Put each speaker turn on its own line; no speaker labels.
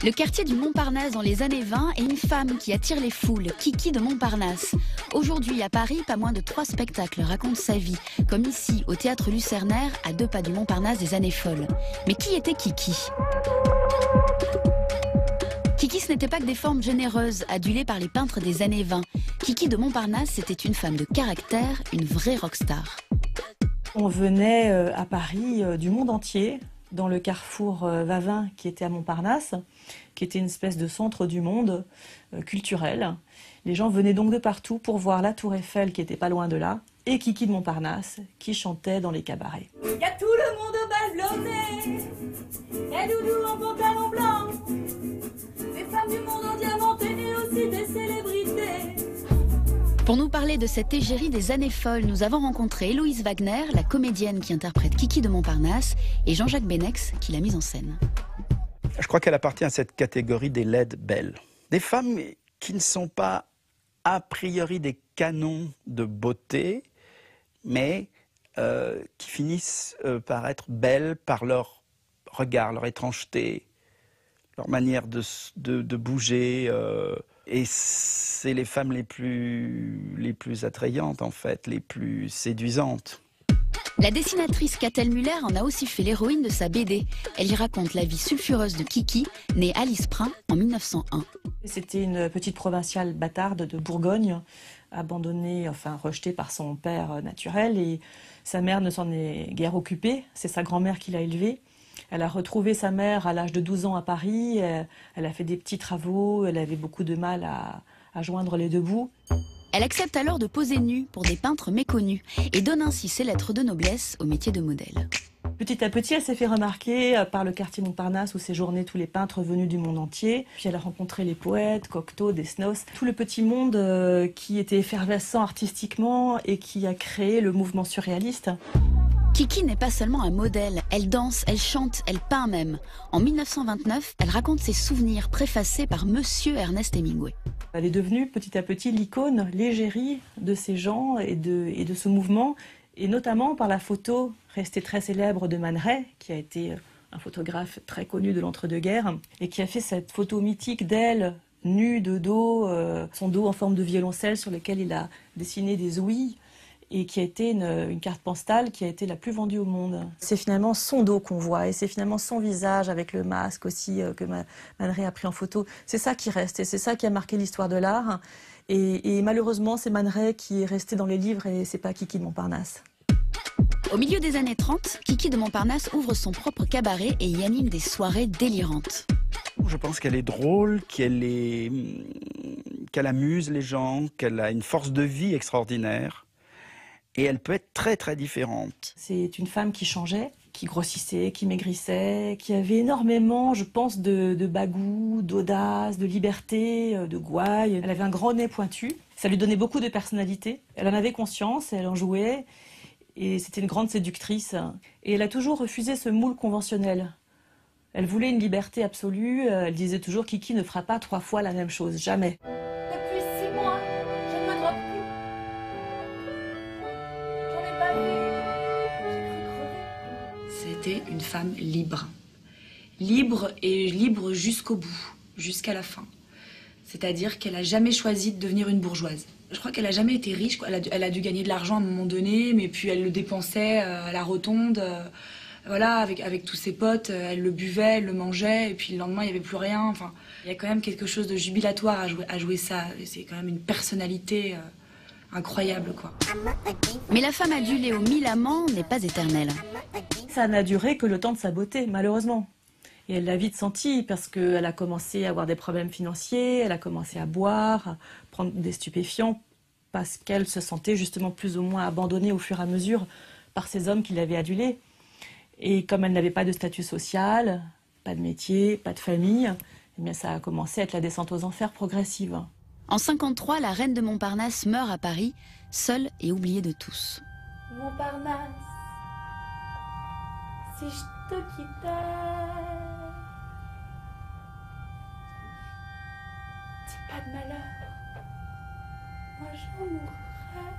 Le quartier du Montparnasse dans les années 20 est une femme qui attire les foules, Kiki de Montparnasse. Aujourd'hui, à Paris, pas moins de 3 spectacles racontent sa vie, comme ici, au théâtre Lucernaire, à 2 pas du Montparnasse des années folles. Mais qui était Kiki ? Kiki, ce n'était pas que des formes généreuses, adulées par les peintres des années 20. Kiki de Montparnasse, c'était une femme de caractère, une vraie rockstar.
On venait à Paris du monde entier, dans le carrefour Vavin qui était à Montparnasse, qui était une espèce de centre du monde culturel. Les gens venaient donc de partout pour voir la Tour Eiffel qui était pas loin de là, et Kiki de Montparnasse qui chantait dans les cabarets.
Il y a tout le monde au bal blondet, et doudou en pantalon blanc, des femmes du monde en diamanté et aussi des célébrités.
Pour nous parler de cette égérie des années folles, nous avons rencontré Héloïse Wagner, la comédienne qui interprète Kiki de Montparnasse, et Jean-Jacques Benex, qui l'a mise en scène.
Je crois qu'elle appartient à cette catégorie des laides belles. Des femmes qui ne sont pas a priori des canons de beauté, mais qui finissent par être belles par leur regard, leur étrangeté, leur manière de bouger. Et c'est les femmes les plus attrayantes, en fait, les plus séduisantes.
La dessinatrice Catel Muller en a aussi fait l'héroïne de sa BD. Elle y raconte la vie sulfureuse de Kiki, née Alice Prin en 1901.
C'était une petite provinciale bâtarde de Bourgogne, abandonnée, enfin rejetée par son père naturel. Et sa mère ne s'en est guère occupée, c'est sa grand-mère qui l'a élevée. Elle a retrouvé sa mère à l'âge de 12 ans à Paris, elle a fait des petits travaux, elle avait beaucoup de mal à joindre les deux bouts.
Elle accepte alors de poser nue pour des peintres méconnus et donne ainsi ses lettres de noblesse au métier de modèle.
Petit à petit, elle s'est fait remarquer par le quartier Montparnasse où séjournaient tous les peintres venus du monde entier. Puis elle a rencontré les poètes, Cocteau, Desnos, tout le petit monde qui était effervescent artistiquement et qui a créé le mouvement surréaliste.
Kiki n'est pas seulement un modèle, elle danse, elle chante, elle peint même. En 1929, elle raconte ses souvenirs préfacés par Monsieur Ernest Hemingway.
Elle est devenue petit à petit l'icône, l'égérie de ces gens et de ce mouvement, et notamment par la photo restée très célèbre de Man Ray, qui a été un photographe très connu de l'entre-deux-guerres, et qui a fait cette photo mythique d'elle, nue de dos, son dos en forme de violoncelle sur lequel il a dessiné des ouïes, et qui a été une carte postale qui a été la plus vendue au monde. C'est finalement son dos qu'on voit et c'est finalement son visage avec le masque aussi que Man Ray a pris en photo. C'est ça qui reste et c'est ça qui a marqué l'histoire de l'art. Et malheureusement, c'est Man Ray qui est resté dans les livres et c'est pas Kiki de Montparnasse.
Au milieu des années 30, Kiki de Montparnasse ouvre son propre cabaret et y anime des soirées délirantes.
Je pense qu'elle est drôle, qu'elle amuse les gens, qu'elle a une force de vie extraordinaire. Et elle peut être très très différente.
C'est une femme qui changeait, qui grossissait, qui maigrissait, qui avait énormément, je pense, de bagou, d'audace, de liberté, de gouaille. Elle avait un grand nez pointu, ça lui donnait beaucoup de personnalité. Elle en avait conscience, elle en jouait, et c'était une grande séductrice. Et elle a toujours refusé ce moule conventionnel. Elle voulait une liberté absolue, elle disait toujours « Kiki ne fera pas 3 fois la même chose, jamais ».
Depuis 6 mois, je ne me drogue plus.
C'était une femme libre. Libre et libre jusqu'au bout, jusqu'à la fin. C'est-à-dire qu'elle n'a jamais choisi de devenir une bourgeoise. Je crois qu'elle n'a jamais été riche. Elle a dû gagner de l'argent à un moment donné, mais puis elle le dépensait à la rotonde. Voilà, avec tous ses potes, elle le buvait, elle le mangeait, et puis le lendemain, il n'y avait plus rien. Enfin, il y a quand même quelque chose de jubilatoire à jouer ça. C'est quand même une personnalité incroyable, quoi.
Mais la femme adulée aux 1000 amants n'est pas éternelle.
Ça n'a duré que le temps de sa beauté, malheureusement. Et elle l'a vite senti parce qu'elle a commencé à avoir des problèmes financiers, elle a commencé à boire, à prendre des stupéfiants, parce qu'elle se sentait justement plus ou moins abandonnée au fur et à mesure par ces hommes qui l'avaient adulée. Et comme elle n'avait pas de statut social, pas de métier, pas de famille, eh bien ça a commencé à être la descente aux enfers progressive.
En 1953, la reine de Montparnasse meurt à Paris, seule et oubliée de tous.
Montparnasse, si je te quittais, dis pas de malheur, moi j'en mourrais.